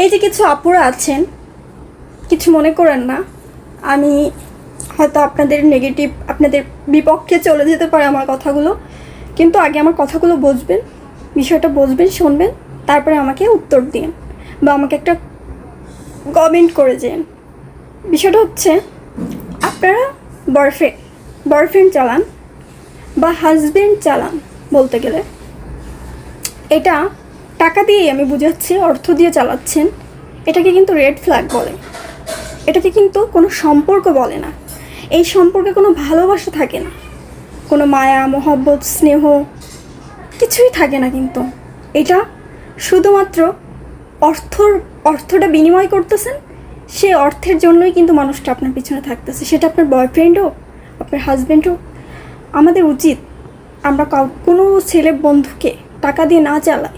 এই যে কিছু আপুরা আছেন, কিছু মনে করেন না, আমি হয়তো আপনাদের নেগেটিভ, আপনাদের বিপক্ষে চলে যেতে পারে আমার কথাগুলো, কিন্তু আগে আমার কথাগুলো বুঝবেন, বিষয়টা বুঝবেন, শুনবেন, তারপরে আমাকে উত্তর দিন বা আমাকে একটা কমেন্ট করে যান। বিষয়টা হচ্ছে, আপনারা বয়ফ্রেন্ড চালান বা হাজবেন্ড চালান, বলতে গেলে এটা টাকা দিয়েই আমি বুঝাচ্ছি, অর্থ দিয়ে চালাচ্ছেন, এটাকে কিন্তু রেড ফ্ল্যাগ বলে। এটাকে কিন্তু কোনো সম্পর্ক বলে না। এই সম্পর্কে কোনো ভালোবাসা থাকে না, কোনো মায়া মহব্বত স্নেহ কিছুই থাকে না। কিন্তু এটা শুধুমাত্র অর্থটা বিনিময় করতেছেন, সে অর্থের জন্যই কিন্তু মানুষটা আপনার পিছনে থাকতেছে, সেটা আপনার বয়ফ্রেন্ড হোক, আপনার হাজব্যান্ড হোক। আমাদের উচিত আমরা কোনো ছেলে বন্ধুকে টাকা দিয়ে না চালাই।